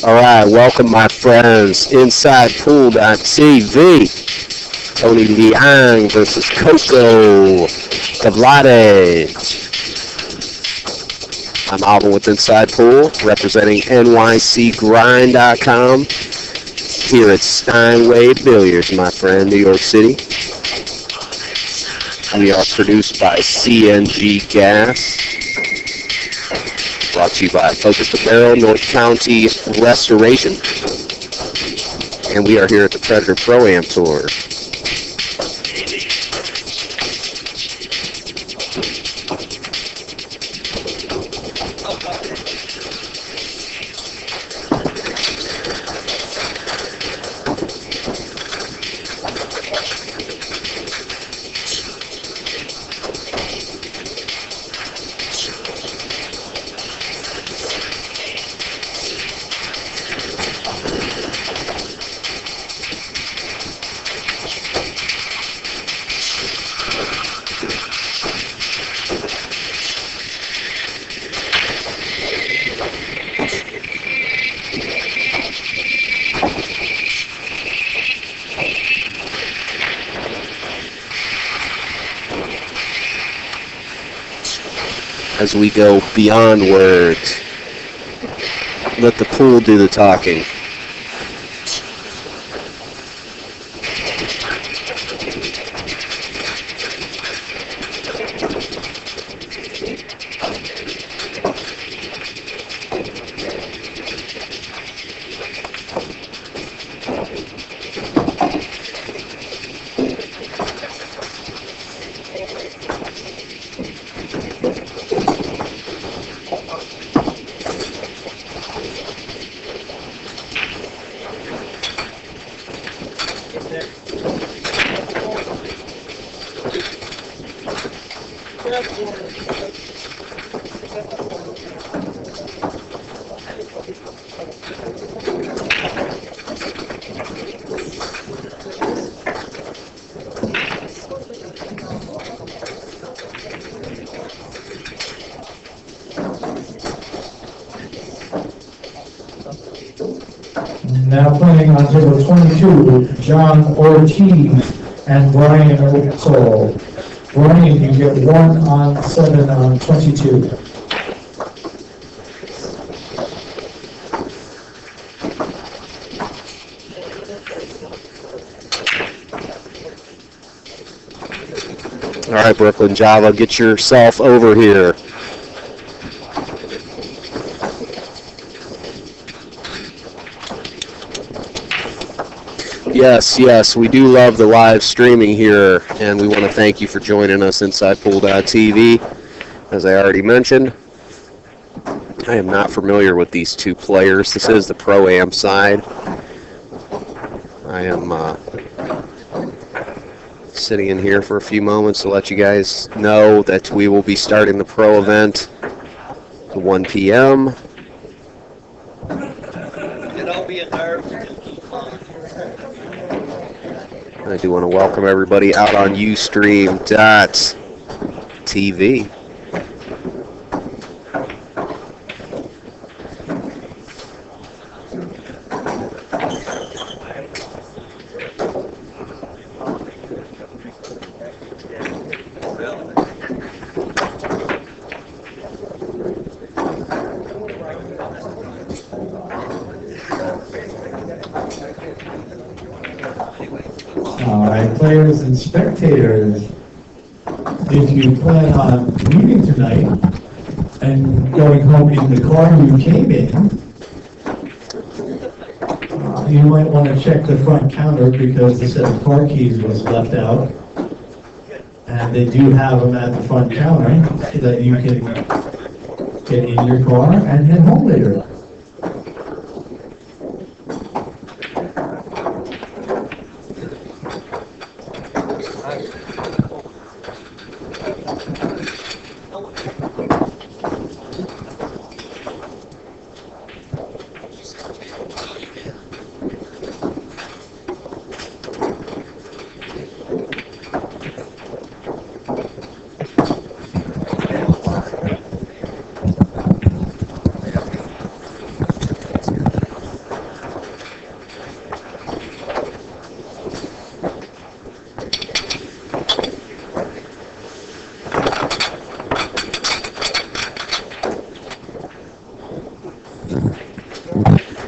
All right, welcome my friends inside pool.tv. Tony Liang versus Koka Davladze. I'm Alvin with Inside Pool, representing NYCGrind.com here at Steinway Billiards, my friend, New York City. We are produced by CNG Gas, brought to you by Focus the Barrel, North County Restoration, and we are here at the Predator Pro-Am Tour. As we go beyond words, let the pool do the talking. Now playing on table 22, John Ortiz and Brian O'Cole. Brian, you get 1 on 7 on 22. All right, Brooklyn Java, get yourself over here. Yes, we do love the live streaming here, and we want to thank you for joining us inside pool.tv. As I already mentioned, I am not familiar with these two players. This is the Pro-Am side. I am sitting in here for a few moments to let you guys know that we will be starting the Pro event at 1 p.m. I do want to welcome everybody out on Ustream.tv. All right, players and spectators, if you plan on leaving tonight and going home in the car you came in, you might want to check the front counter because the set of car keys was left out. And they do have them at the front counter so that you can get in your car and head home later.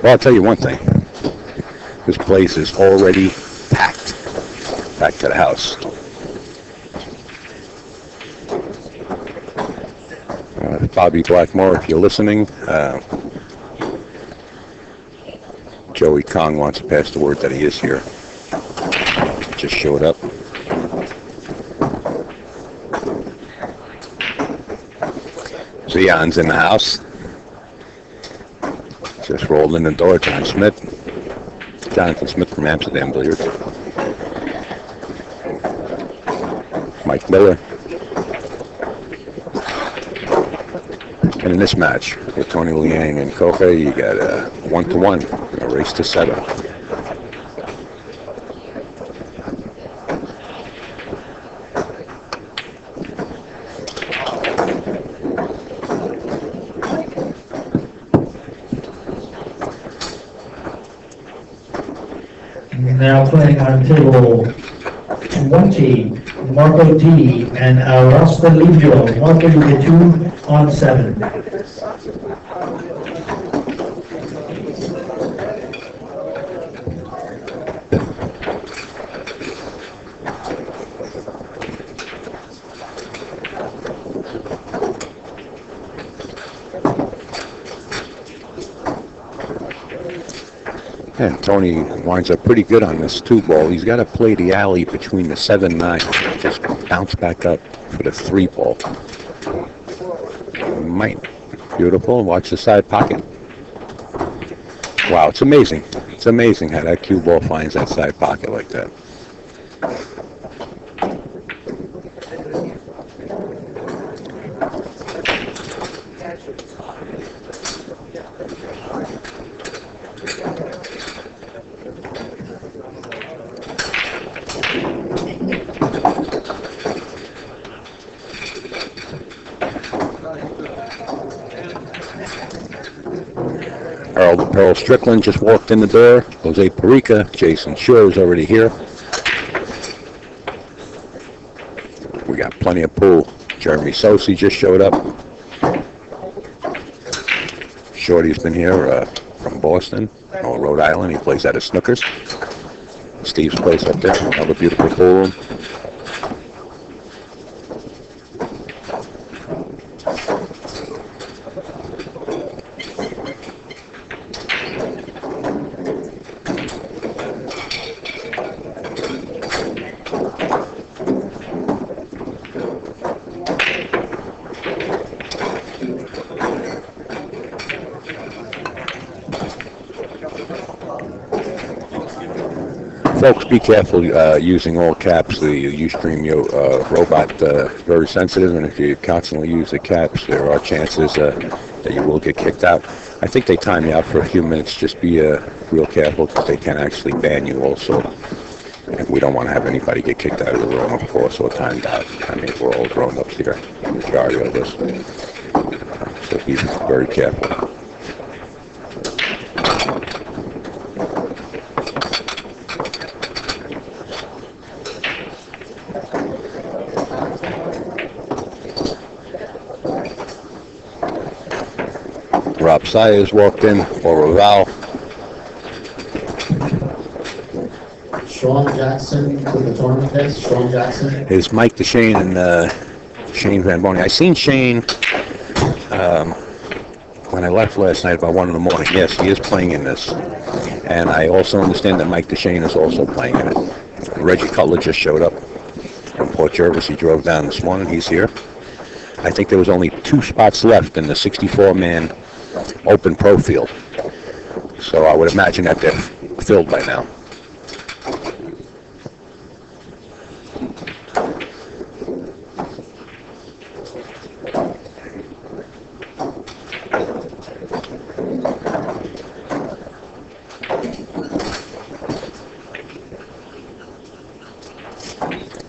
Well, I'll tell you one thing. This place is already packed. Back to the house. Bobby Blackmore, if you're listening, Joey Kong wants to pass the word that he is here. Just showed up. Zion's in the house. Just rolled in the door. Jonathan Smith from Amsterdam Billiards. Mike Miller. And in this match with Tony Liang and Koka, you got a 1-1, a race to 7. Now playing on table 20, Marco D. and Rasta Livio. Marco, you get 2 on 7. And Tony winds up pretty good on this 2-ball. He's got to play the alley between the 7-9. Just bounce back up for the 3-ball. Beautiful. Watch the side pocket. Wow, it's amazing. It's amazing how that cue ball finds that side pocket like that. Earl Strickland just walked in the door. Jose Perica, Jason Shore is already here. We got plenty of pool. Jeremy Sosi just showed up. Shorty's been here from Boston, or Rhode Island. He plays out of Snookers. Steve's place up there, another beautiful pool room. Folks, be careful using all caps. The Ustream robot very sensitive, and if you constantly use the caps, there are chances that you will get kicked out. I think they time you out for a few minutes. Just be real careful because they can actually ban you also. And we don't want to have anybody get kicked out of the room, of course, or timed out. I mean, we're all grown-ups here, the majority of us. So be very careful. Rob Sayers walked in for Raval. Sean Jackson to the tournament picks. Sean Jackson. Is Mike DeShane and Shane Van Boney. I seen Shane when I left last night about 1 in the morning. Yes, he is playing in this. And I also understand that Mike DeShane is also playing in it. Reggie Cutler just showed up from Port Jervis. He drove down this morning. He's here. I think there was only 2 spots left in the 64-man open pro field. So I would imagine that they're filled by now.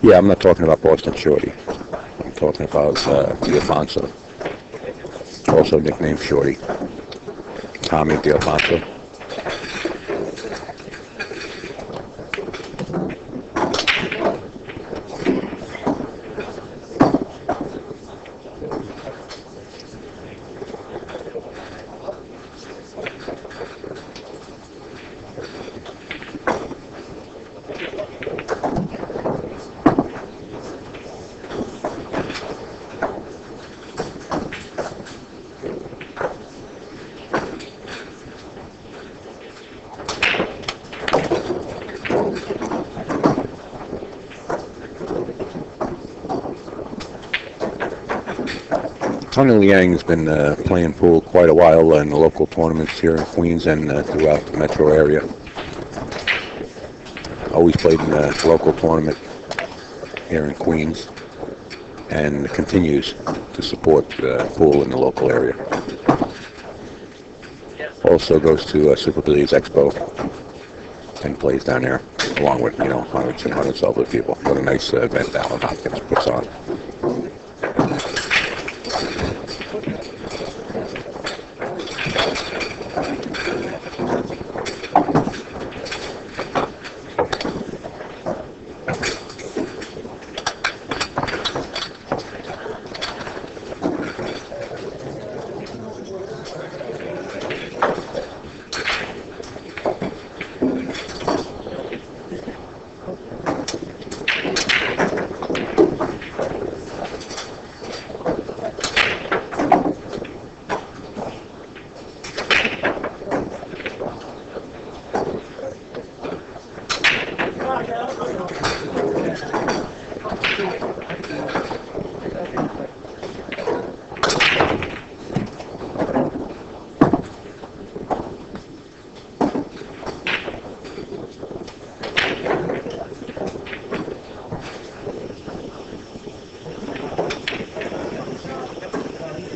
Yeah, I'm not talking about Boston Shorty. I'm talking about D'Alfonso, also nicknamed Shorty. Tommy D'Alfonso. Tony Liang's been playing pool quite a while in the local tournaments here in Queens and throughout the metro area. Always played in the local tournament here in Queens and continues to support pool in the local area. Also goes to Super Billiards Expo and plays down there along with, hundreds and hundreds of other people. What a nice event Alan Hopkins puts on.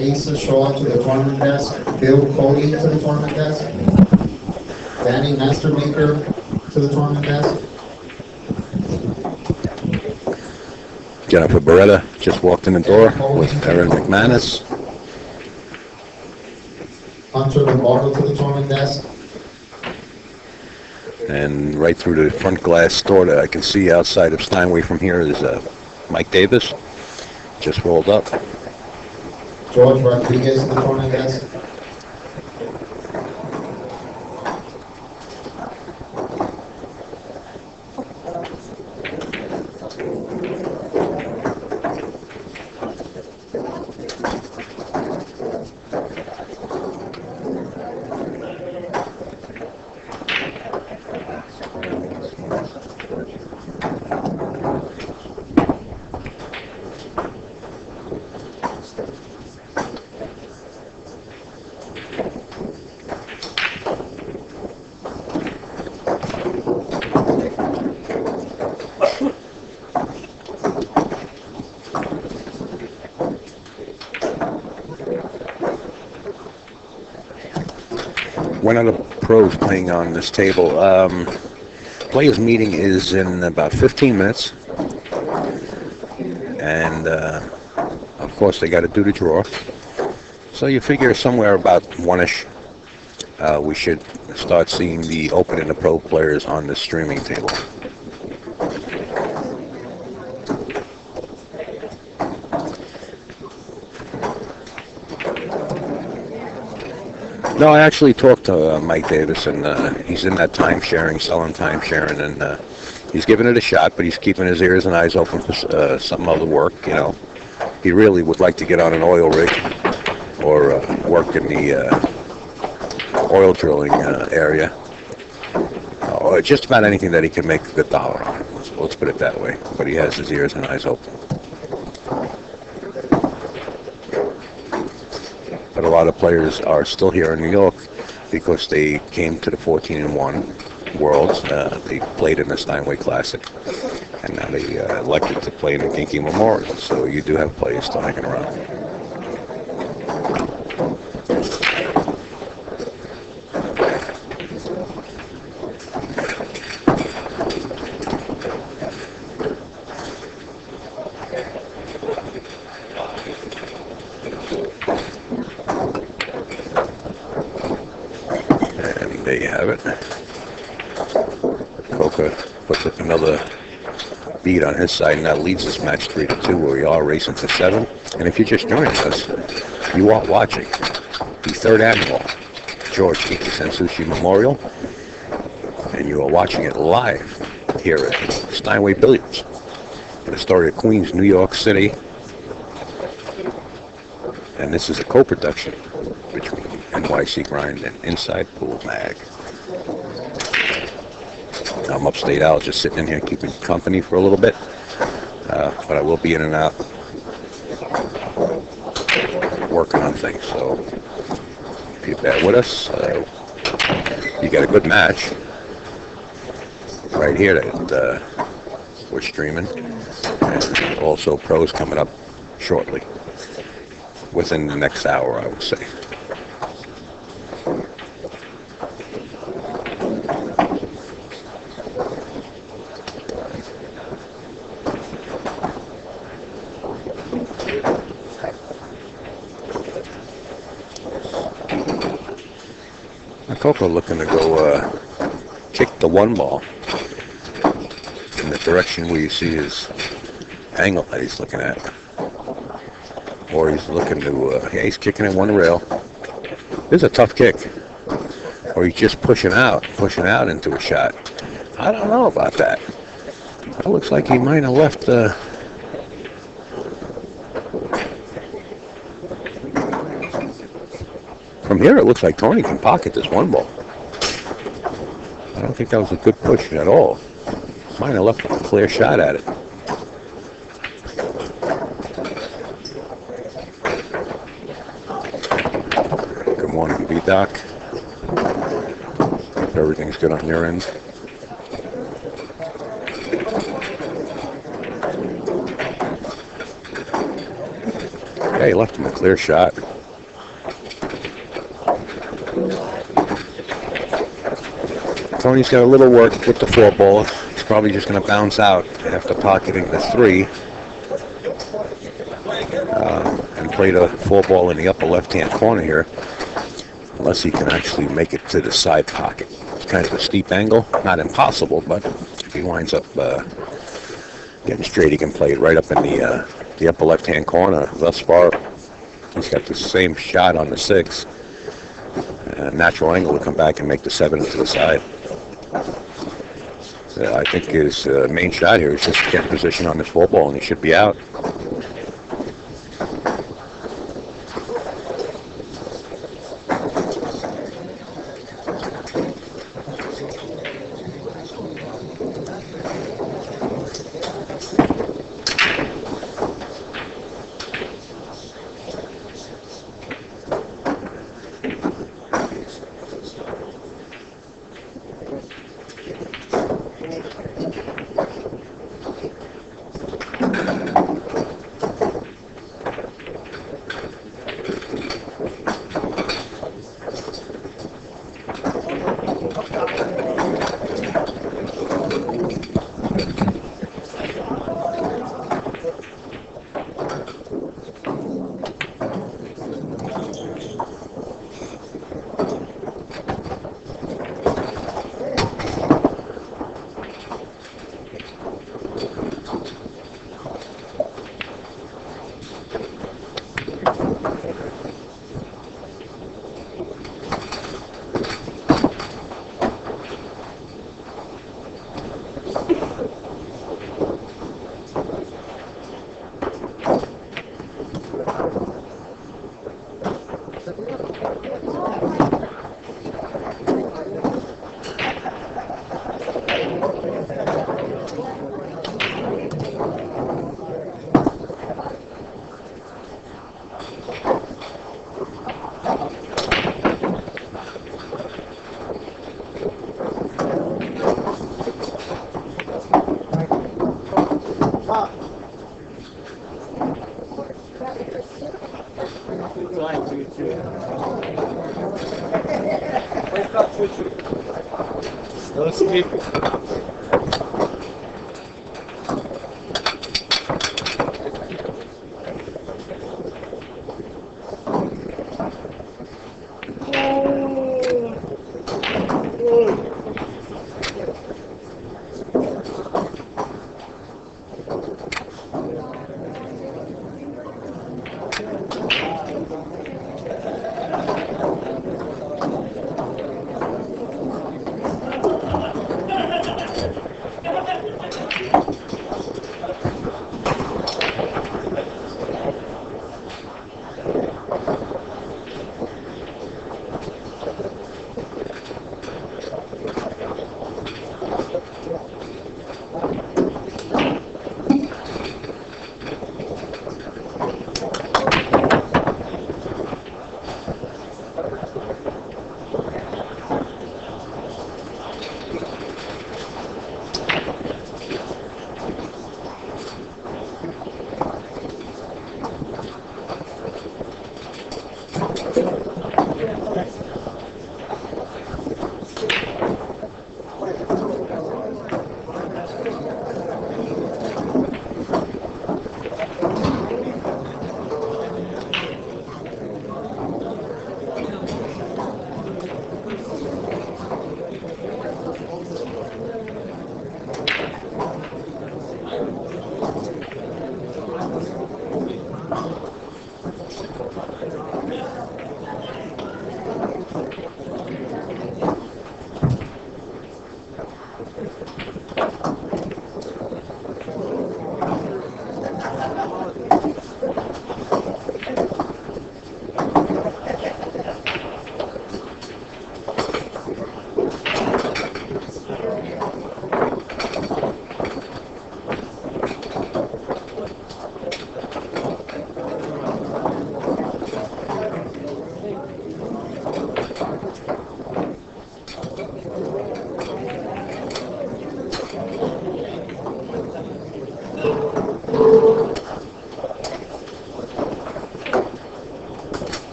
Asa Shaw to the tournament desk, Bill Cody to the tournament desk, Danny Mastermaker to the tournament desk, Jennifer Beretta just walked in the door with Erin McManus. Hunter Lombardo to the tournament desk, And right through the front glass door that I can see outside of Steinway from here is Mike Davis, just rolled up. George Rodriguez to the tournament desk, One of the pros playing on this table. Players meeting is in about 15 minutes. And of course they got to do the draw. So you figure somewhere about 1-ish we should start seeing the open and the pro players on the streaming table. No, I actually talked to Mike Davis, and he's in that selling time sharing, and he's giving it a shot, but he's keeping his ears and eyes open for some other work, He really would like to get on an oil rig or work in the oil drilling area, or just about anything that he can make a good dollar on. Let's put it that way, but he has his ears and eyes open. But a lot of players are still here in New York because they came to the 14-1 Worlds. They played in the Steinway Classic, and now they elected to play in the Ginky Memorial. So you do have players still hanging around. There you have it. Koka puts up another beat on his side, and that leads this match 3-2, where we are racing to 7. And if you're just joining us, you are watching the 3rd annual George Ginky Sensushi Memorial, and you are watching it live here at Steinway Billiards in Astoria, Queens, New York City. And this is a co-production between NYC Grind and Inside Pool Mag. I'm upstate Al, just sitting in here keeping company for a little bit, but I will be in and out. working on things. So if you bet with us, you get a good match right here that we're streaming. And also pros coming up shortly, within the next hour, I would say. Koka looking to go kick the one ball in the direction where you see his angle that he's looking at. Or he's looking to, yeah, he's kicking in one rail. This is a tough kick. Or he's just pushing out into a shot. I don't know about that. It looks like he might have left the... From here, it looks like Tony can pocket this one ball. I don't think that was a good push at all. Might have left a clear shot at it. Good morning, B-Doc. Hope everything's good on your end. Yeah, he left him a clear shot. Tony's got a little work with the four ball. He's probably just going to bounce out after pocketing the three and play the four ball in the upper left-hand corner here, unless he can actually make it to the side pocket. It's kind of a steep angle, not impossible, but if he winds up getting straight, he can play it right up in the upper left-hand corner. Thus far, he's got the same shot on the 6. Natural angle to come back and make the 7 to the side. I think his main shot here is just to get position on this four ball, and he should be out.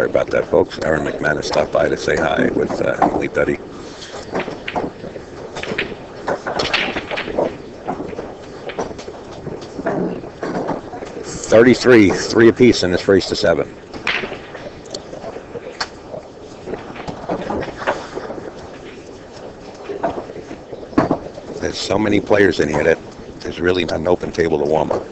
Sorry about that, folks. Aaron McManus stopped by to say hi with Emily Duddy. Three apiece in this race to 7. There's so many players in here that there's really not an open table to warm up.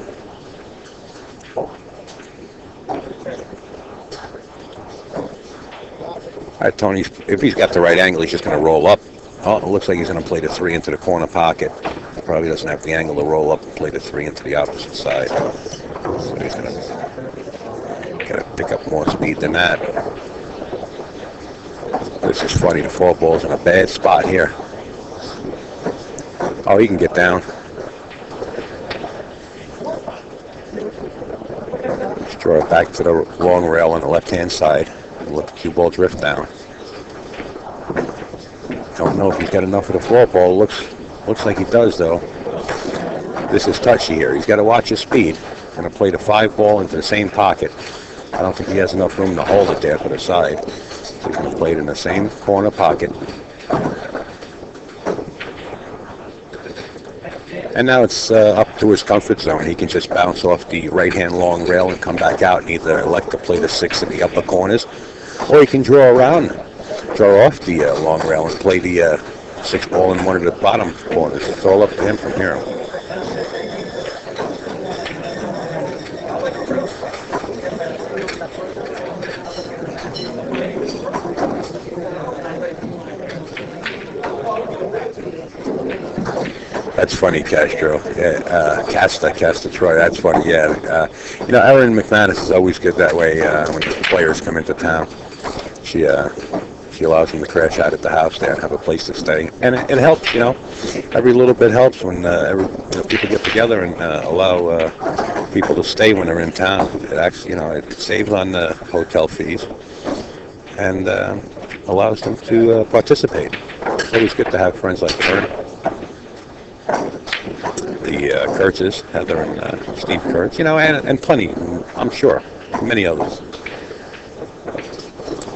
All right, Tony, if he's got the right angle, he's just going to roll up. Oh, it looks like he's going to play the 3 into the corner pocket. Probably doesn't have the angle to roll up and play the 3 into the opposite side. So he's going to pick up more speed than that. This is funny. The 4 ball's in a bad spot here. Oh, he can get down. Let's draw it back to the long rail on the left-hand side and let the cue ball drift down. Don't know if he's got enough of the 4 ball. Looks like he does, though. This is touchy here. He's got to watch his speed. Going to play the 5 ball into the same pocket. I don't think he has enough room to hold it there for the side. So he's going to play it in the same corner pocket. And now it's up to his comfort zone. He can just bounce off the right-hand long rail and come back out and either elect to play the 6 in the upper corners, or he can draw off the long rail and play the 6 ball in one of the bottom corners. It's all up to him from here. That's funny, Castro. Casta Troy. That's funny. Yeah. Erin McManus is always good that way when the players come into town. She allows them to crash out at the house there and have a place to stay, and it helps. Every little bit helps when people get together and allow people to stay when they're in town. It actually, it saves on the hotel fees and allows them to participate. It's always good to have friends like Erin. The Kurtzes, Heather and Steve Kurtz, and plenty, I'm sure, many others.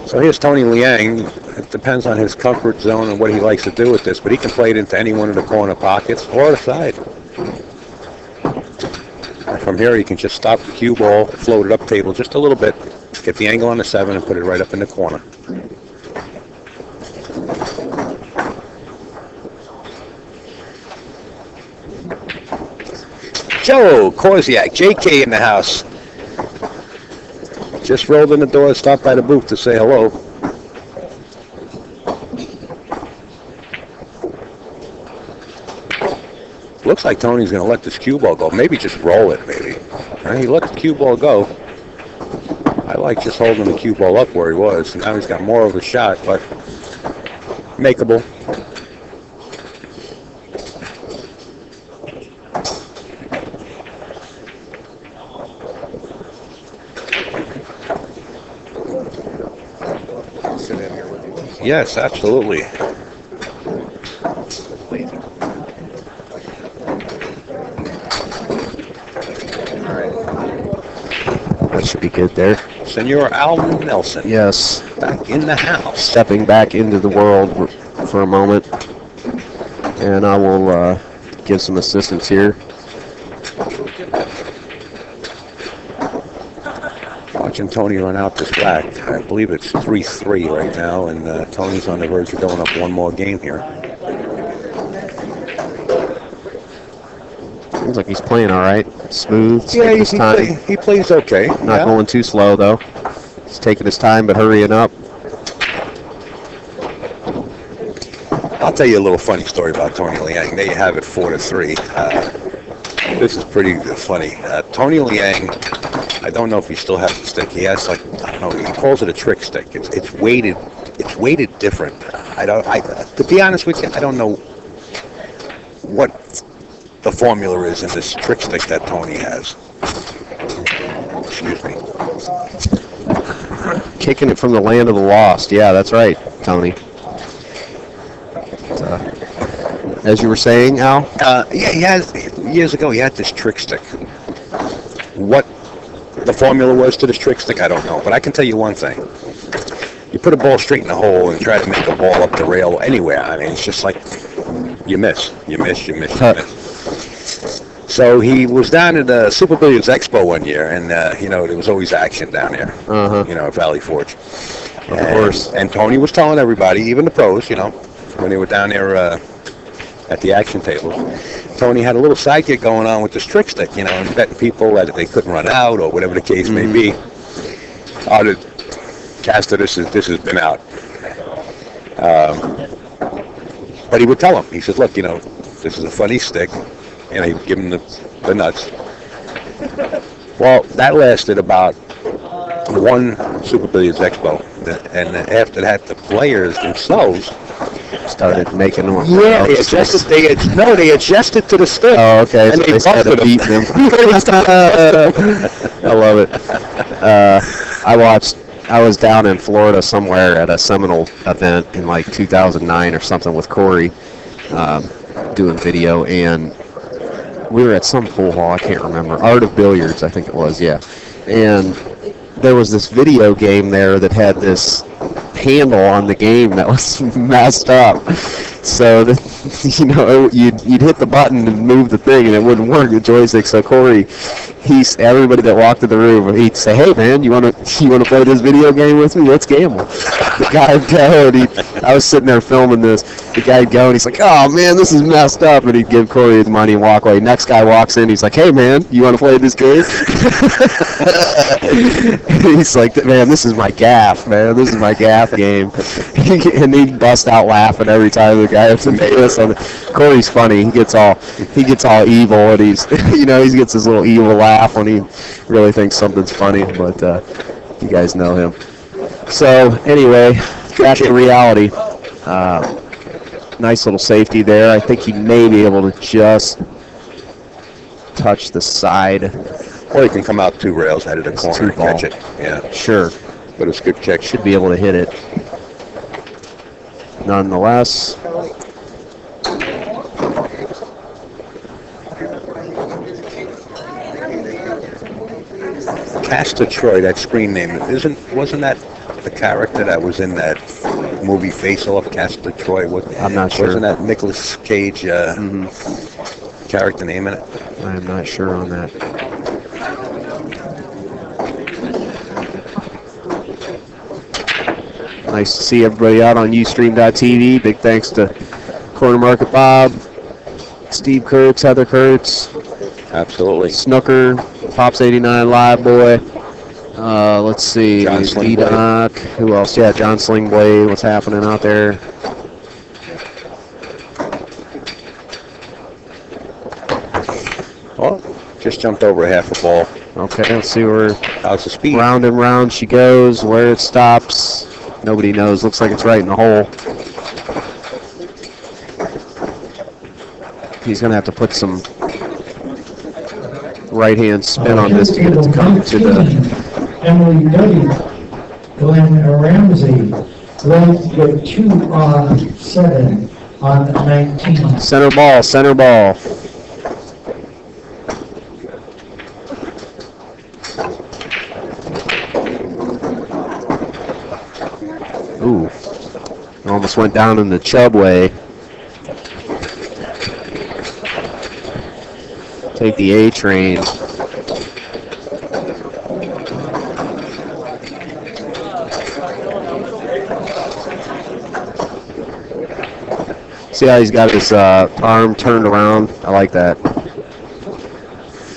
So here's Tony Liang. It depends on his comfort zone and what he likes to do with this, but he can play it into any one of the corner pockets or the side. And from here, he can just stop the cue ball, float it up table just a little bit, get the angle on the 7, and put it right up in the corner. Joe Korziak, JK in the house. Just rolled in the door, stopped by the booth to say hello. Looks like Tony's going to let this cue ball go. Maybe just roll it, maybe. Right, he let the cue ball go. I like just holding the cue ball up where he was. Now he's got more of a shot, but makeable. Yes, absolutely. That should be good there. Senor Al Nelson. Yes. Back in the house. Stepping back into the world for a moment. And I will give some assistance here. Watching Tony run out this black. I believe it's 3-3 right now, and Tony's on the verge of going up one more game here. Seems like he's playing all right. Smooth. Yeah, he plays okay. Not going too slow, though. He's taking his time, but hurrying up. I'll tell you a little funny story about Tony Liang. There you have it, 4-3. This is pretty funny. Tony Liang, I don't know if he still has the stick. He has he calls it a trick stick. It's weighted. It's weighted different. To be honest with you, I don't know what the formula is in this trick stick that Tony has. Excuse me. Kicking it from the land of the lost. Yeah, that's right, Tony. As you were saying, Al? Years ago, he had this trick stick. What the formula was to this trick stick, I don't know. But I can tell you one thing. put a ball straight in the hole and try to make a ball up the rail anywhere. I mean, it's just like you miss. So he was down at the Super Billiards Expo one year, and there was always action down there. At Valley Forge. Of course. And Tony was telling everybody, even the pros, when they were down there at the action tables, Tony had a little sidekick going on with this trick stick, and betting people that they couldn't run out or whatever the case may be. Caster, this has been out. But he would tell him, he said, look, this is a funny stick, and he'd give him the nuts. Well, that lasted about one Super Billiards Expo, and after that, the players themselves started making them. Yeah, they adjusted to the stick. Oh, okay. And So they they started busted beating them. I love it. I was down in Florida somewhere at a Seminole event in like 2009 or something with Corey, doing video, and we were at some pool hall, I can't remember, Art of Billiards, I think it was, yeah. And there was this video game there that had this handle on the game that was messed up. So, you'd hit the button and move the thing, and it wouldn't work, the joystick. So Corey, everybody that walked in the room, he'd say, "Hey man, you wanna play this video game with me? Let's gamble." The guy would go, and I was sitting there filming this. The guy'd go, and he's like, "Oh man, this is messed up," and he'd give Corey his money and walk away. Next guy walks in, he's like, "Hey man, you want to play this game?" He's like, "Man, this is my gaff, man. This is my gaff game." And he'd bust out laughing every time the guy has to make this. Corey's funny. He gets all evil, and he gets this little evil laugh when he really thinks something's funny. But you guys know him. So anyway, back to reality. Nice little safety there. I think he may be able to just touch the side. Or he can come out 2 rails, head of the corner, and catch it. Yeah, Sure. but it's a good catch. Should be able to hit it. Nonetheless. Castor Troy, that screen name, wasn't that the character that was in that movie Face Off, Castor Troy? I'm not sure. Wasn't that Nicolas Cage character name in it? I'm not sure on that. Nice to see everybody out on Ustream.tv. Big thanks to Corner Market Bob, Steve Kurtz, Heather Kurtz, Absolutely. Snooker, Pops 89 Live Boy. Let's see, John Slingblade. D-Doc. Who else? Yeah, John Slingblade. What's happening out there? Oh, just jumped over half a ball. Okay, let's see where How's the speed? round and round she goes. Where it stops, nobody knows. Looks like it's right in the hole. He's going to have to put some right-hand spin on this to get it to come to the... Emily W. Glenn Ramsey, Glenn, you're 2 on 7 on 19. Center ball, center ball. Ooh, almost went down in the Chubb way. Take the A train. See how he's got his arm turned around? I like that.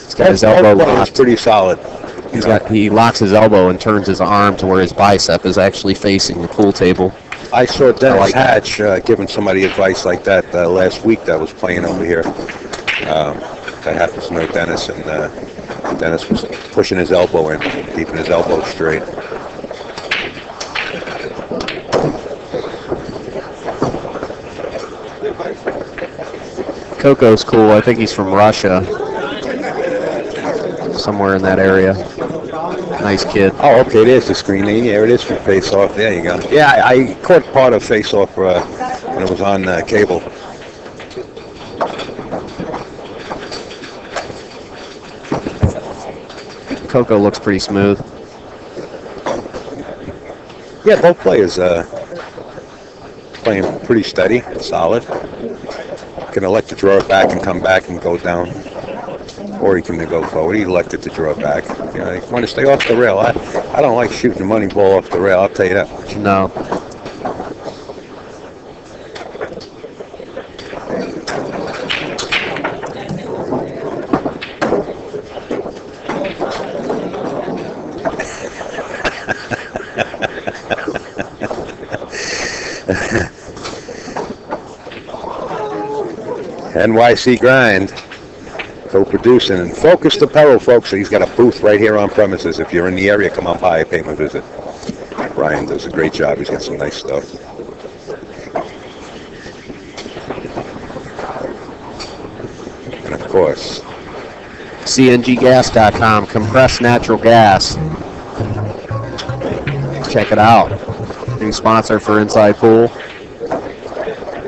He's got his elbow That was locked. pretty solid. He locks his elbow and turns his arm to where his bicep is actually facing the pool table. I saw Dennis like that. Hatch giving somebody advice like that last week that was playing over here. I happen to know Dennis, and Dennis was pushing his elbow in, keeping his elbow straight. Coco's cool. I think he's from Russia. Somewhere in that area. Nice kid. Oh, okay, there's the screen name. Yeah, it is from Face Off. There you go. Yeah, I caught part of Face Off when it was on cable. Coco looks pretty smooth. Yeah, both players playing pretty steady, solid. Can elect to draw it back and come back and go down, or he can go forward. He elected to draw it back. You know, he want to stay off the rail. I don't like shooting the money ball off the rail. I'll tell you that much. No. NYC Grind, co-producing, and Focus the Peril, folks. He's got a booth right here on premises. If you're in the area, come on by, pay him a visit. Brian does a great job. He's got some nice stuff. And of course, CNGgas.com, compressed natural gas. Check it out. New sponsor for Inside Pool.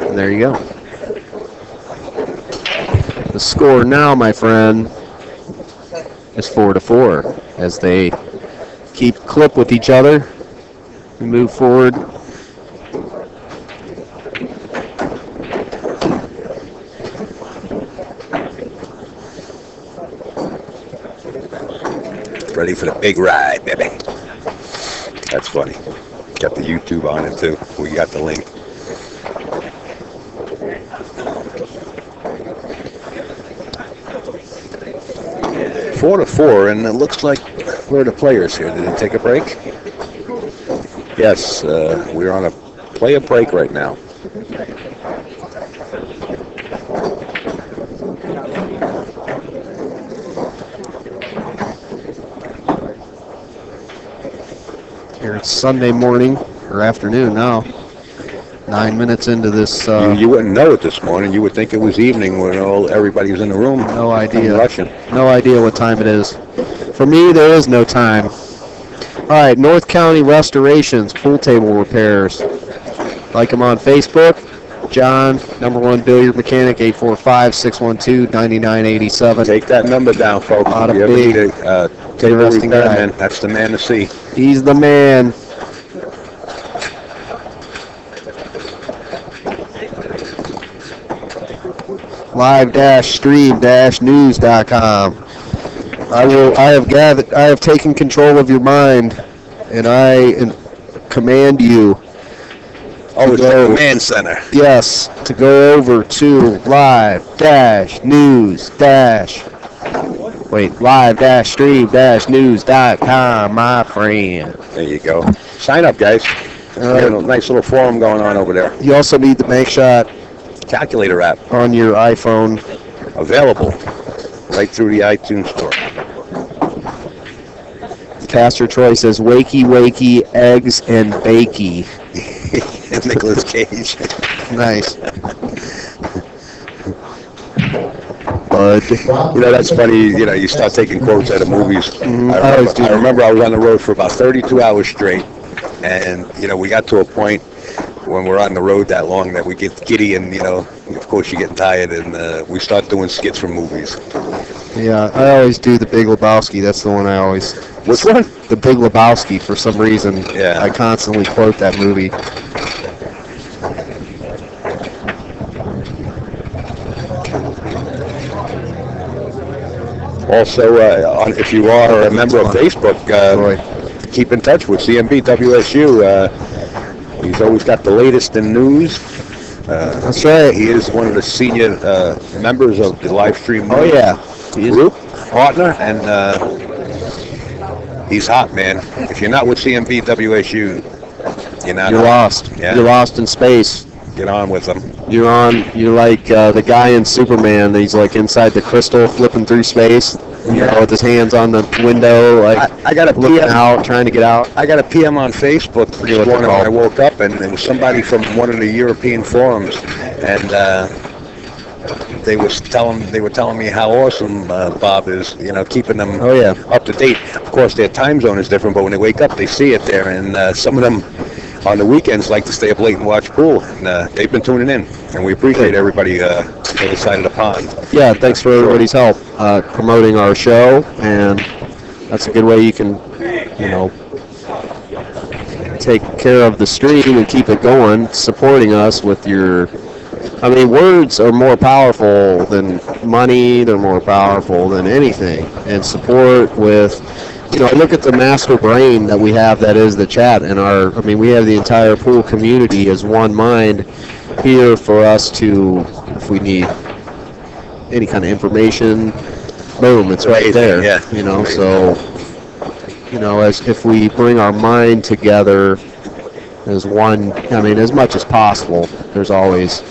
And there you go. The score now, my friend, is 4-4 as they keep clip with each other. We move forward. ready for the big ride, baby. That's funny. Got the YouTube on it, too. We got the link. Four to four, and it looks like where are the players here? Did they take a break? Yes, we're on a player break right now. Here it's Sunday morning or afternoon now. 9 minutes into this. You wouldn't know it this morning. You would think it was evening when everybody was in the room. No idea. Rushing. No idea what time it is. For me, there is no time. All right, North County Restorations, pool table repairs. Like them on Facebook. John, #1 billiard mechanic, 845-612-9987. Take that number down, folks. Lot of If you ever big, need a table interesting guy. repairman, that's the man to see. He's the man. live-stream-news.com. I have taken control of your mind, and I command you. Oh, it's the command center. Yes, to go over to live-stream-news.com, my friend. There you go. Sign up, guys. We have a nice little forum going on over there. You also need the Make Shot Calculator app on your iPhone. available right through the iTunes store. Caster Troy says, wakey, wakey, eggs, and bakey. Nicolas Cage. Nice. Bud. You know, that's funny. You know, you start taking quotes out of movies. I remember I was on the road for about 32 hours straight. And, you know, we got to a point when we're on the road that long that we get giddy and, you know, of course you're getting tired and we start doing skits from movies. Yeah, I always do the Big Lebowski. That's the one I always... Which one? The Big Lebowski, for some reason. Yeah. I constantly quote that movie. Also, if you are a member of Facebook, keep in touch with CMB WSU. He's always got the latest in news. That's right. He is one of the senior members of the live stream Oh, yeah. group partner, and he's hot, man. If you're not with CMB WSU, you're not. You're lost. Yeah. You're lost in space. Get on with them. You're like the guy in Superman. He's like inside the crystal, flipping through space. You know, with his hands on the window, like I got a looking PM out, trying to get out. I got a PM on Facebook this morning when I woke up, and it was somebody from one of the European forums, and they were telling me how awesome Bob is, you know, keeping them up to date. Of course, their time zone is different, but when they wake up, they see it there, and some of them on the weekends like to stay up late and watch pool, and they've been tuning in, and we appreciate everybody on the other side of the pond. Yeah, thanks for everybody's help promoting our show, and that's a good way you can, you know, take care of the stream and keep it going, supporting us with your. I mean, words are more powerful than money. They're more powerful than anything. And support with, look at the master brain that we have that is the chat. And we have the entire pool community as one mind here for us to, if we need any kind of information, boom, it's right there. Yeah. So, as if we bring our mind together as one, as much as possible, there's always,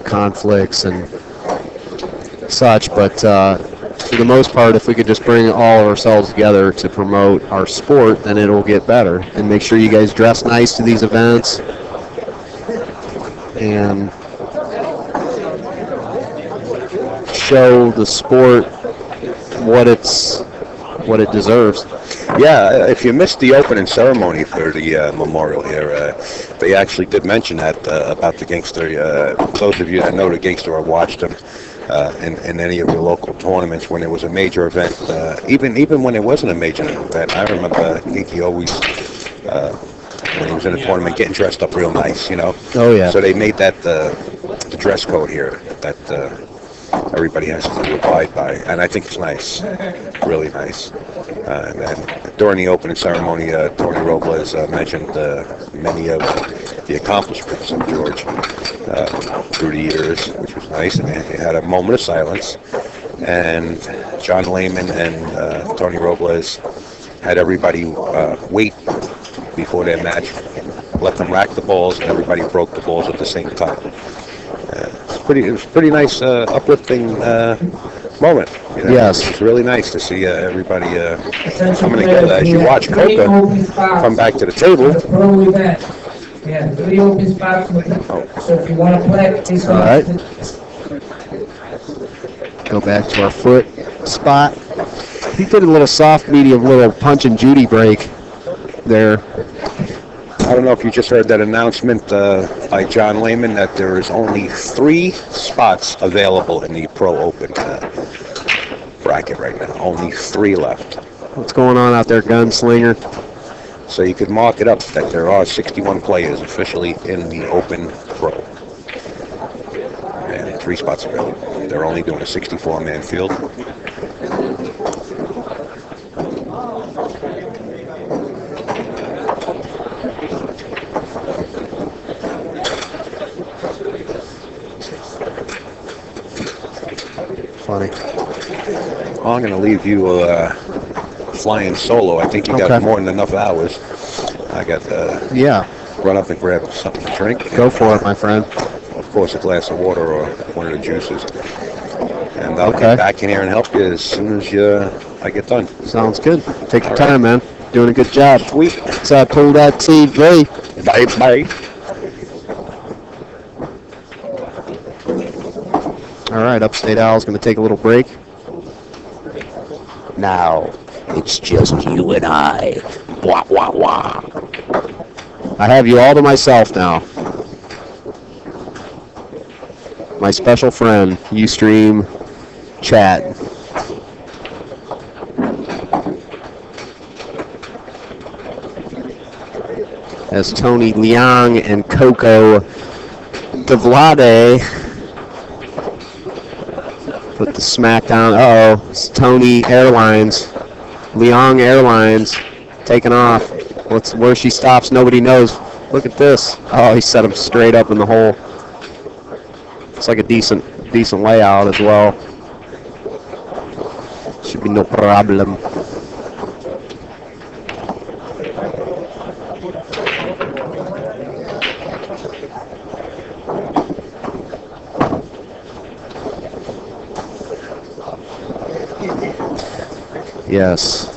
conflicts and such, but for the most part, if we could just bring all of ourselves together to promote our sport, then it'll get better. And make sure you guys dress nice to these events and show the sport what it deserves. Yeah, if you missed the opening ceremony for the memorial here, they actually did mention that about the Gangster. Those of you that know the Gangster or watched them in any of your local tournaments when it was a major event, even when it wasn't a major event, I remember Ginky always, when he was in a tournament, getting dressed up real nice, Oh, yeah. So they made that the dress code here that everybody has to abide by, and I think it's nice, really nice. And during the opening ceremony, Tony Robles mentioned many of the accomplishments of George through the years, which was nice, and they had a moment of silence. And John Lehman and Tony Robles had everybody wait before their match, let them rack the balls, and everybody broke the balls at the same time. It was pretty nice, uplifting moment. Yes. It's really nice to see everybody coming together as you watch Koka come back to the table. Pro event. We have 3 open spots. So if you want to play, please All right. Go back to our foot spot. He did a little soft, medium, little punch and Judy break there. I don't know if you just heard that announcement by John Lehman that there is only 3 spots available in the Pro Open bracket right now. Only 3 left. What's going on out there, gunslinger? So you could mark it up that there are 61 players officially in the Open Pro. And 3 spots available. They're only doing a 64-man field. Funny. Well, I'm going to leave you flying solo. I think you got more than enough hours. I got run up and grab something to drink. Go for it, my friend. Of course, a glass of water or one of the juices. And I'll get back in here and help you as soon as I get done. Sounds good. Take your time, man. Doing a good job. Sweet. So I pulled that TV. Bye. All right, Upstate Al's going to take a little break. Now, it's just you and I. Wah, wah, wah. I have you all to myself now. My special friend, Ustream Chat. As Tony Liang and Koka Davladze put the smack down. Uh-oh. It's Tony Airlines. Liang Airlines taking off. Where she stops, nobody knows. Look at this. Oh, he set him straight up in the hole. It's like a decent layout as well. Should be no problem. Yes.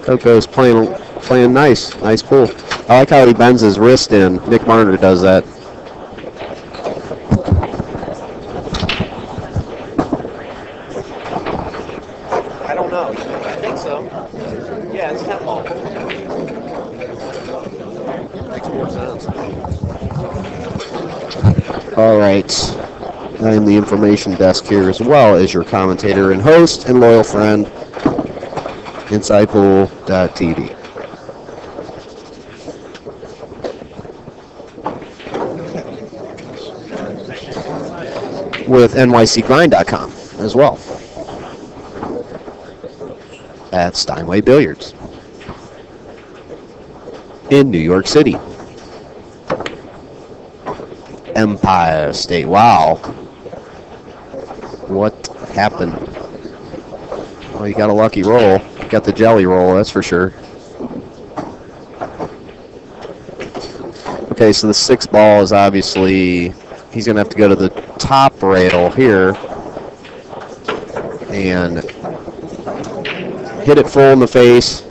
Coco's playing nice pool. I like how he bends his wrist in. Nick Marner does that. I don't know. I think so. Yeah, it's 10 ball. All right. I am the information desk here as well as your commentator and host and loyal friend, InsidePool.tv. With NYCGrind.com as well. At Steinway Billiards in New York City. Empire State. Wow. What happened? Well, you got a lucky roll. You got the jelly roll, that's for sure. Okay, so the 6 ball is obviously, he's going to have to go to the top rail here and hit it full in the face.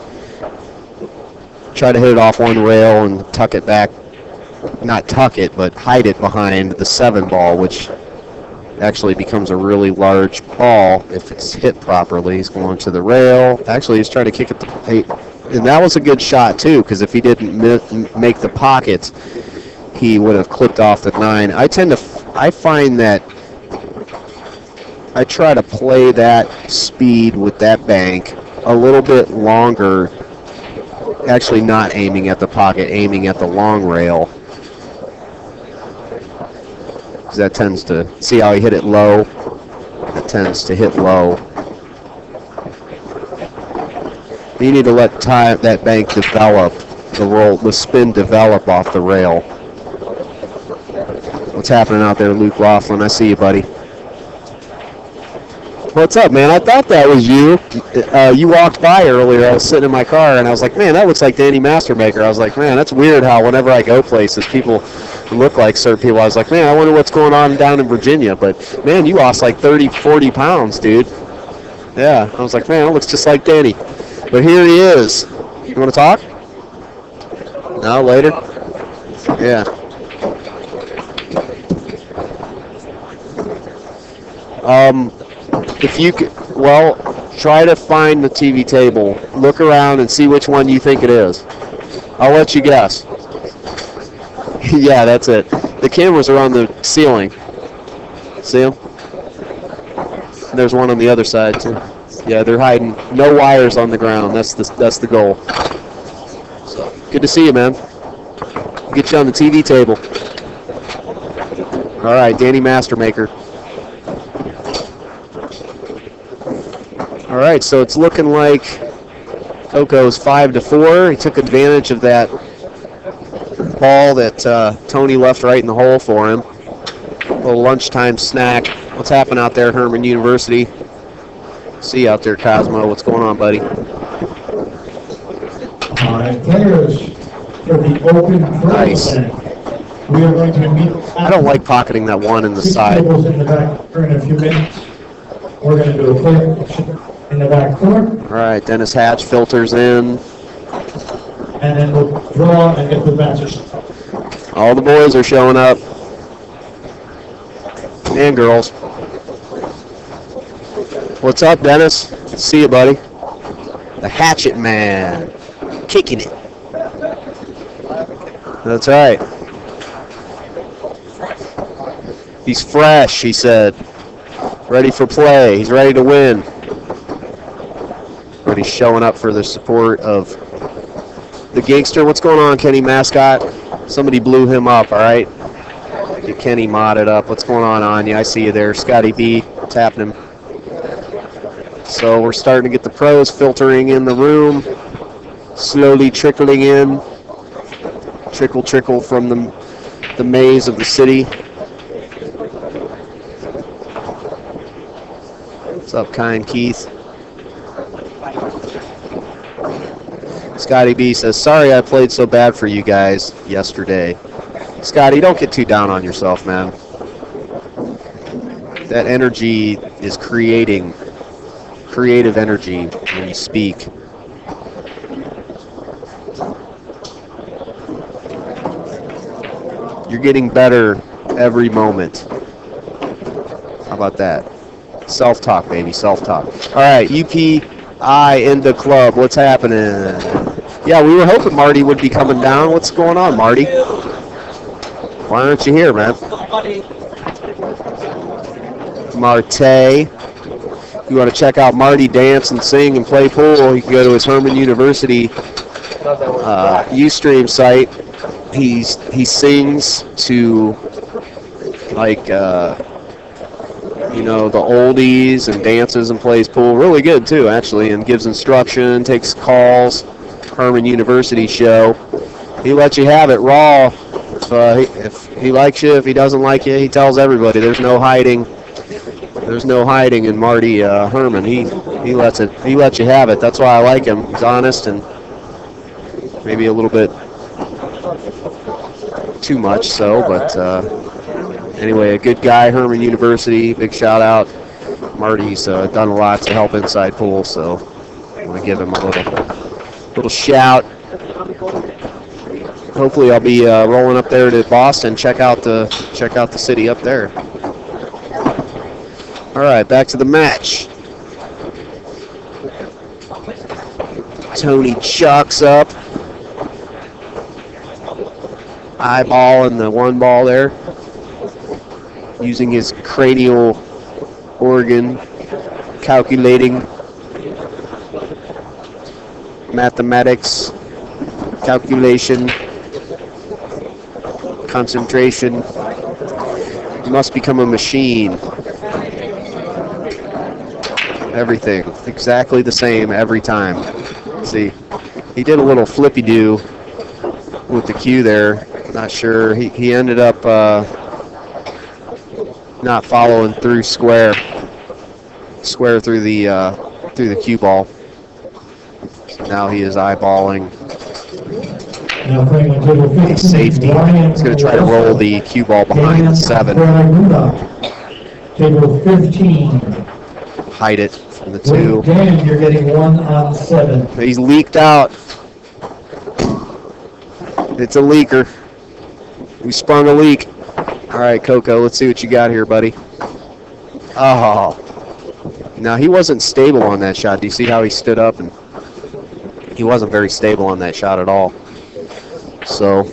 Try to hit it off one rail and tuck it back. Not tuck it, but hide it behind the 7 ball, which actually becomes a really large ball if it's hit properly. He's going to the rail. Actually, he's trying to kick it to 8. And that was a good shot, too, because if he didn't make the pocket, he would have clipped off the 9. I find that I try to play that speed with that bank a little bit longer, actually not aiming at the pocket, aiming at the long rail. Because that tends to, see how he hit it low? That tends to hit low. You need to let that bank develop, the spin develop off the rail. What's happening out there, Luke Laughlin? I see you, buddy. What's up, man? I thought that was you. You walked by earlier. I was sitting in my car, and I was like, man, that looks like Danny Mastermaker. I was like, man, that's weird how whenever I go places, people look like certain people. I was like, man, I wonder what's going on down in Virginia. But, man, you lost like 30, 40 pounds, dude. Yeah. I was like, man, it looks just like Danny. But here he is. You want to talk? No, later? Yeah. If you could, well, try to find the TV table. Look around and see which one you think it is. I'll let you guess. Yeah, that's it. The cameras are on the ceiling. See them? There's one on the other side too. Yeah, they're hiding. No wires on the ground. That's the goal. So, good to see you, man. Get you on the TV table. All right, Danny Mastermaker. All right, so it's looking like Coco's 5-4. He took advantage of that ball that Tony left right in the hole for him. A little lunchtime snack. What's happening out there, Herman University? See you out there, Cosmo. What's going on, buddy? All right, players for the open pro Nice. event. We are going to meet. I don't like pocketing that one in the 6 side. tables in the back in a few minutes. We're going to do a clear in the back court, All right, Dennis Hatch filters in. and then we'll draw and get the matches. All the boys are showing up. And girls. What's up, Dennis? See you, buddy. The Hatchet Man. Kicking it. That's right. He's fresh, he said. Ready for play. He's ready to win. But he's showing up for the support of the gangster. What's going on, Kenny Mascot? Somebody blew him up, all right? Get Kenny modded up. What's going on, Anya? I see you there. Scotty B, tapping him. So we're starting to get the pros filtering in the room. Slowly trickling in. Trickle, trickle from the maze of the city. What's up, kind Keith? Scotty B says, sorry I played so bad for you guys yesterday. Scotty, don't get too down on yourself, man. That energy is creative energy when you speak. You're getting better every moment. How about that? Self-talk, baby, self-talk. All right, UPI in the club. What's happening? Yeah, we were hoping Marty would be coming down. What's going on, Marty? Why aren't you here, man? Marte. If you want to check out Marty dance and sing and play pool, you can go to his Herman University Ustream site. He sings to like the oldies and dances and plays pool. Really good too, actually, and gives instruction, takes calls. Herman University show. He lets you have it raw. If he likes you, if he doesn't like you, he tells everybody. There's no hiding. There's no hiding in Marty Herman. He lets you have it. That's why I like him. He's honest and maybe a little bit too much so, but anyway, a good guy. Herman University. Big shout out. Marty's done a lot to help Inside Pool, so I want to give him a little shout. Hopefully, I'll be rolling up there to Boston. Check out the city up there. All right, back to the match. Tony chucks up, eyeball in the one ball there, using his cranial organ, calculating. Mathematics, calculation, concentration. You must become a machine. Everything exactly the same every time. See, he did a little flippy-do with the cue there. Not sure. He ended up not following through square through the cue ball. Now he is eyeballing a safety. He's going to try to roll the cue ball behind the 7. Table 15. Hide it from the 2. Dan, you're getting 1 on 7. He's leaked out. It's a leaker. We sprung a leak. All right, Coco, let's see what you got here, buddy. Oh. Now, he wasn't stable on that shot. Do you see how he stood up? And he wasn't very stable on that shot at all. So,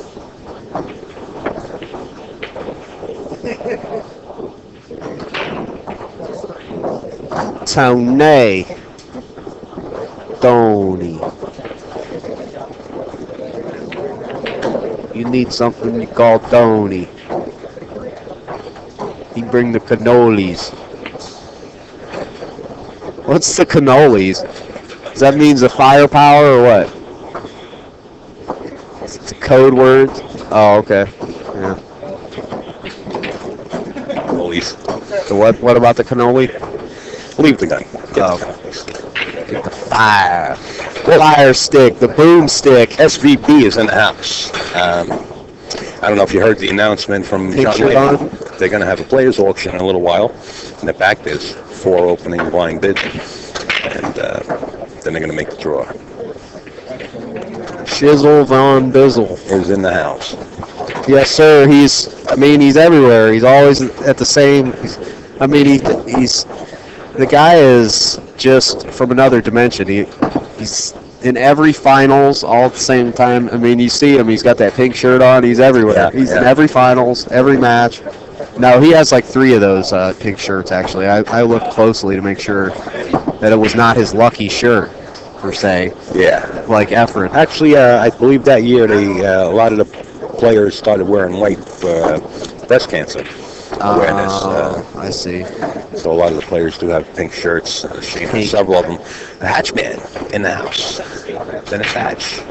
Tony. You need something you call Tony. He bring the cannolis. What's the cannolis? Does that mean the firepower or what? It's a code word? Oh, okay. Yeah. Cannolis. So what about the cannoli? Leave the gun. Get the fire. Fire stick, the boom stick. SVP is in the house. I don't know if you heard the announcement from John Picture Layton. on? They're going to have a players auction in a little while. In the back, there's 4 opening blind bids. And then they're going to make the draw. Shizzle Von Bizzle Is in the house. Yes, sir. He's everywhere. He's always at the same. He's the guy is just from another dimension. He's in every finals all at the same time. I mean, you see him. He's got that pink shirt on. He's everywhere. Yeah, He's yeah. in every finals, every match. No, he has like 3 of those pink shirts, actually. I looked closely to make sure that it was not his lucky shirt, per se, Yeah. like Efren. Actually, I believe that year a lot of the players started wearing white for breast cancer awareness. I see. So a lot of the players do have pink shirts. Shane has several of them. The Hatchman in the house. Dennis Hatch.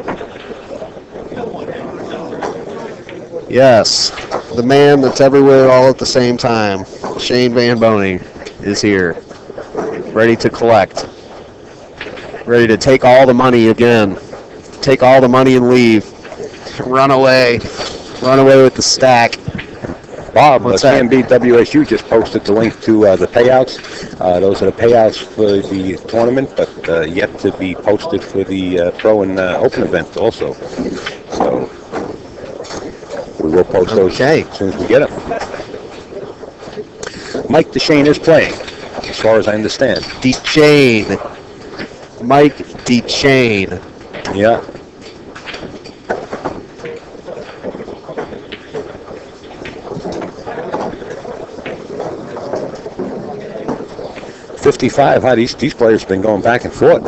Yes, the man that's everywhere all at the same time. Shane Van Boning is here, ready to collect, ready to take all the money again, take all the money and leave, run away with the stack. Bob, What's that? CMB WSU just posted the link to the payouts. Those are the payouts for the tournament, but yet to be posted for the Pro and Open event also. So we will post those Okay. as soon as we get them. Mike DeShane is playing, as far as I understand. DeChain, Mike DeChain. Yeah. 55. How these players have been going back and forth.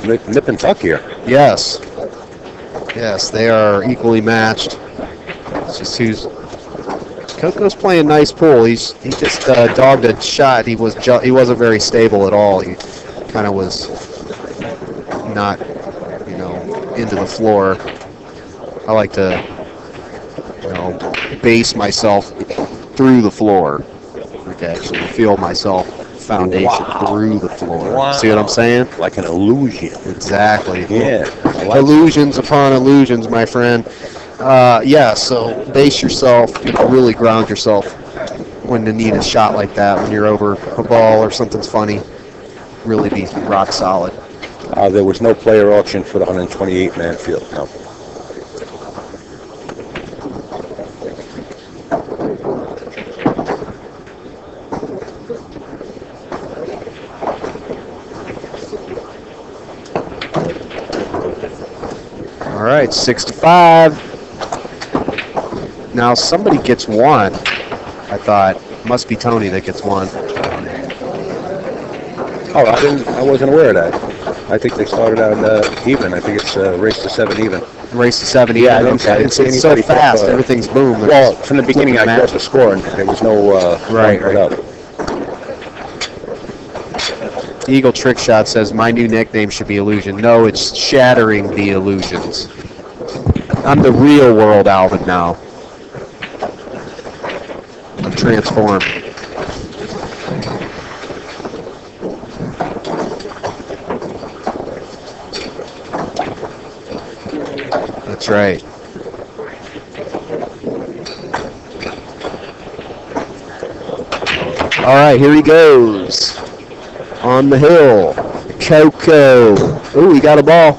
Nip and tuck here. Yes. Yes, they are equally matched. It's just who's... Koka's playing nice pool. He just dogged a shot. He wasn't very stable at all. He kind of was not, into the floor. I like to, base myself through the floor. Like actually feel myself foundation through the floor. Wow. See what I'm saying? Like an illusion. Exactly. Yeah. Illusions upon illusions, my friend. So base yourself, really ground yourself when you need a shot like that, when you're over a ball or something's funny. Really be rock solid. There was no player auction for the 128-man field. No. All right, 6-5. Now somebody gets one. I thought must be Tony that gets one. Oh, I wasn't aware of that. I think they started out even. I think it's race to 7 even. Race to 7 even. Yeah, I didn't see It's so anybody fast. put, Everything's boom. Well, from the beginning, I caught the score, and there was no Right. up. Eagle Trick Shot says my new nickname should be Illusion. No, it's Shattering the Illusions. I'm the real world Alvin now. I'm transformed. That's right. All right, here he goes. On the hill. Coco. Ooh, he got a ball.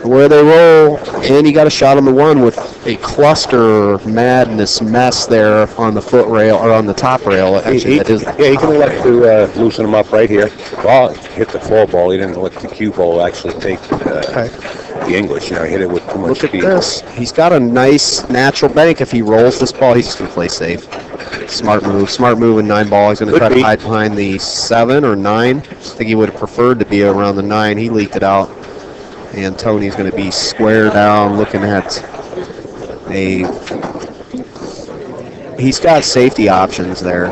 Where they roll. And he got a shot on the one with a cluster madness mess there on the foot rail, or on the top rail. Actually, he can elect to loosen him up right here. Well, hit the 4 ball. He didn't let the cue ball actually take the English. He hit it with too much Look speed. at this. He's got a nice natural bank. If he rolls this ball, he's just going to play safe. Smart move. Smart move in 9 ball. He's going to try to hide behind the 7 or 9. I think he would have preferred to be around the 9. He leaked it out. And Tony's going to be square down looking at he's got safety options there.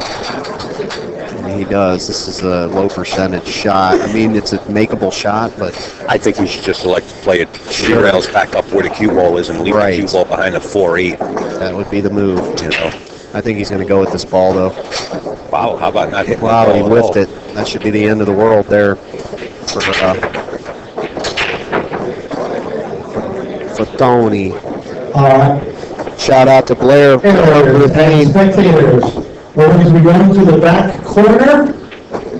He does. This is a low percentage shot. I mean, it's a makeable shot, but I think he should just elect to play it 3 rails back up where the cue ball is and leave the cue ball behind the 4-8. That would be the move. I think he's going to go with this ball, though. Wow, how about not hitting Wow, the he ball whiffed at it. That should be the end of the world there for Tony. Shout out to Blair. And spectators, we're going to be going to the back corner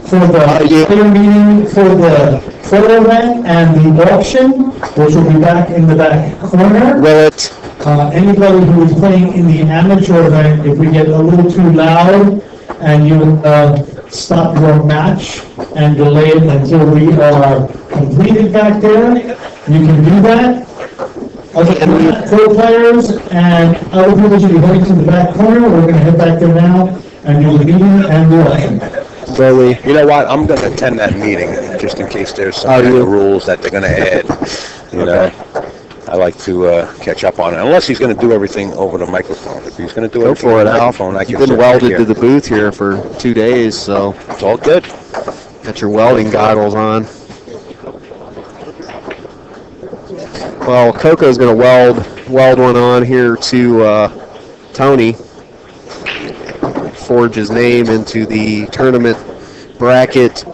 for the player meeting for the photo event and the auction, which will be back in the back corner. Will it? Anybody who is playing in the amateur event, if we get a little too loud and you stop your match and delay it until we are completed back there, you can do that. Other than that, pro players and other people should be heading to the back corner. We're going to head back there now and do the meeting and the auction. Slowly. You know what? I'm going to attend that meeting just in case there's some kind of rules that they're going to add. You know, I like to catch up on it. Unless he's going to do everything over the microphone. If he's going to do Go everything for it, over the Al. microphone, I You've can been welded to the booth here for 2 days, so it's all good. got your welding goggles on. Well, Coco's going to weld one on here to Tony. Forge his name into the tournament bracket.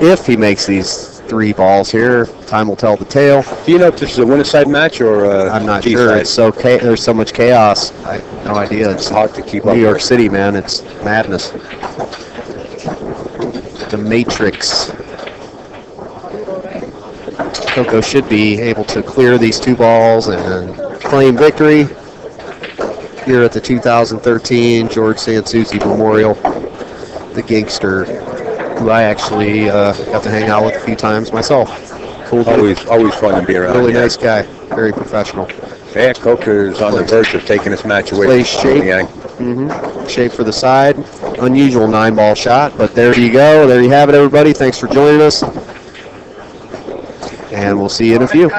If he makes these 3 balls here, time will tell the tale. Do you know if this is a winner side match or I'm not G sure. side? It's there's so much chaos. I have no idea. It's hard to keep up New York with. City, man. It's madness. The Matrix. Coco should be able to clear these 2 balls and claim victory here at the 2013 George Sansucci Memorial. The gangster, who I actually got to hang out with a few times myself. Cool dude. Always fun to be around. Really yeah. nice guy. Very professional. Yeah, Koka is on the verge of taking this match away Play from shape. Liang. Shape for the side. Unusual 9-ball shot, but there you go. There you have it, everybody. Thanks for joining us. And we'll see you in a few.